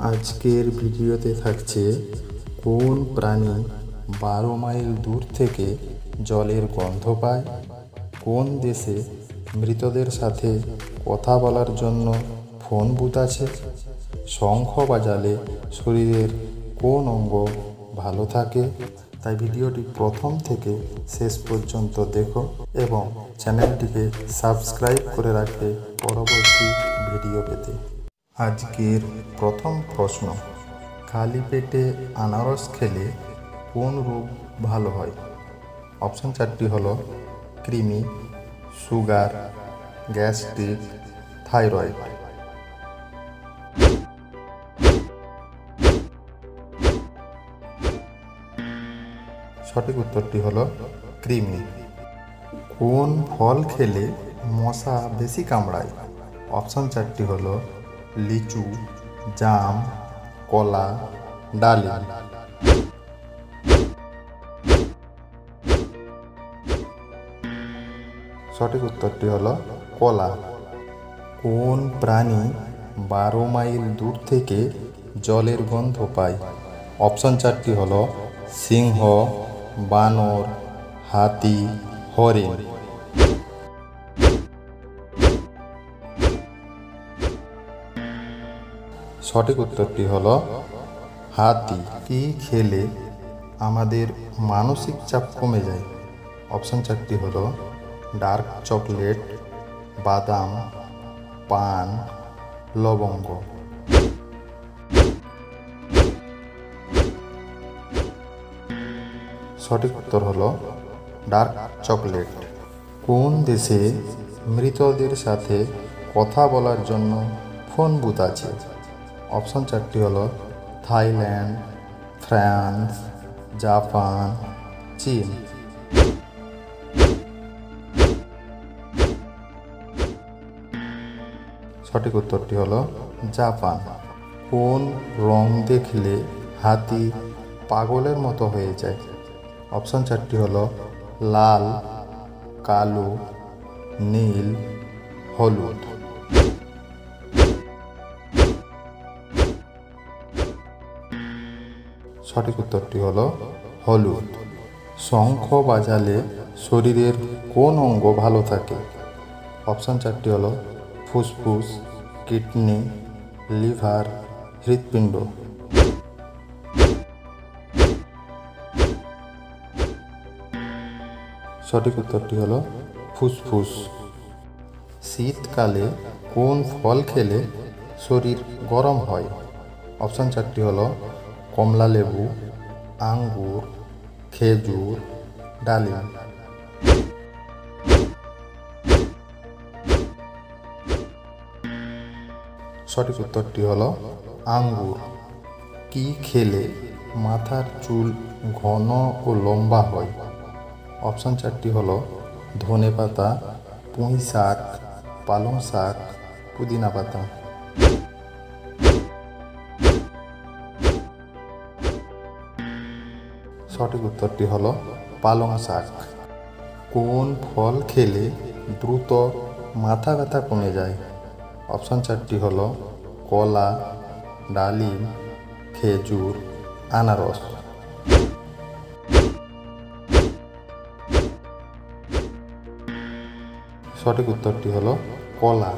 আজকের ভিডিওতে থাকছে কোন প্রাণী 12 মাইল দূর থেকে জলের গন্ধ পায়, কোন দেশে মৃতদের সাথে কথা বলার জন্য ফোন বুথ আছে, শঙ্খ বাজালে শরীরের কোন অঙ্গ ভালো থাকে। তাই ভিডিওটি প্রথম থেকে শেষ পর্যন্ত দেখো এবং চ্যানেলটিকে সাবস্ক্রাইব করে রাখবে পরবর্তী ভিডিও পেতে। আজকের প্রথম প্রশ্ন, খালি পেটে আনারস খেলে কোন রোগ ভালো হয়? অপশান 4টি হলো কৃমি, সুগার, গ্যাস্ট্রিক, থাইরয়েড। সঠিক উত্তরটি হলো কৃমি। কোন ফল খেলে মশা বেশি কামড়ায়? অপশান 4টি হলো লিচু, জাম, কলা, ডালিম। সঠিক উত্তরটি হলো কলা। কোন প্রাণী 12 মাইল দূর থেকে জলের গন্ধ পায়? অপশান 4টি হলো সিংহ, বানর, হাতি, হরিণ। সঠিক উত্তরটি হলো হাতি। কি খেলে আমাদের মানসিক চাপ কমে যায়? অপশান 4টি হলো ডার্ক চকলেট, বাদাম, পান, লবঙ্গ। সঠিক উত্তর হলো ডার্ক চকলেট। কোন দেশে মৃতদের সাথে কথা বলার জন্য ফোন বুথ আছে? অপশান 4টি হলো থাইল্যান্ড, ফ্রান্স, জাপান, চীন। সঠিক উত্তরটি হলো জাপান। কোন রং দেখলে হাতি পাগলের মতো হয়ে যায়? অপশান 4টি হলো লাল, কালো, নীল, হলুদ। সঠিক উত্তরটি হলো হলুদ। শঙ্খ বাজালে শরীরের কোন অঙ্গ ভালো থাকে? অপশান 4টি হলো ফুসফুস, কিডনি, লিভার, হৃৎপিণ্ড। সঠিক উত্তরটি হলো ফুসফুস। শীতকালে কোন ফল খেলে শরীর গরম হয়? অপশান 4টি হলো কমলা লেবু, আঙ্গুর, খেজুর, ডালিম। সঠিক উত্তরটি হলো আঙ্গুর। কি খেলে মাথার চুল ঘন ও লম্বা হয়? অপশান 4টি হলো ধনেপাতা, পুঁই শাক, পালং শাক, পুদিনা পাতা। সঠিক উত্তরটি হলো পালং শাক। কোন ফল খেলে দ্রুত মাথা ব্যথা কমে যায়? অপশান 4টি হলো কলা, ডালিম, খেজুর, আনারস। সঠিক উত্তরটি হলো কলা।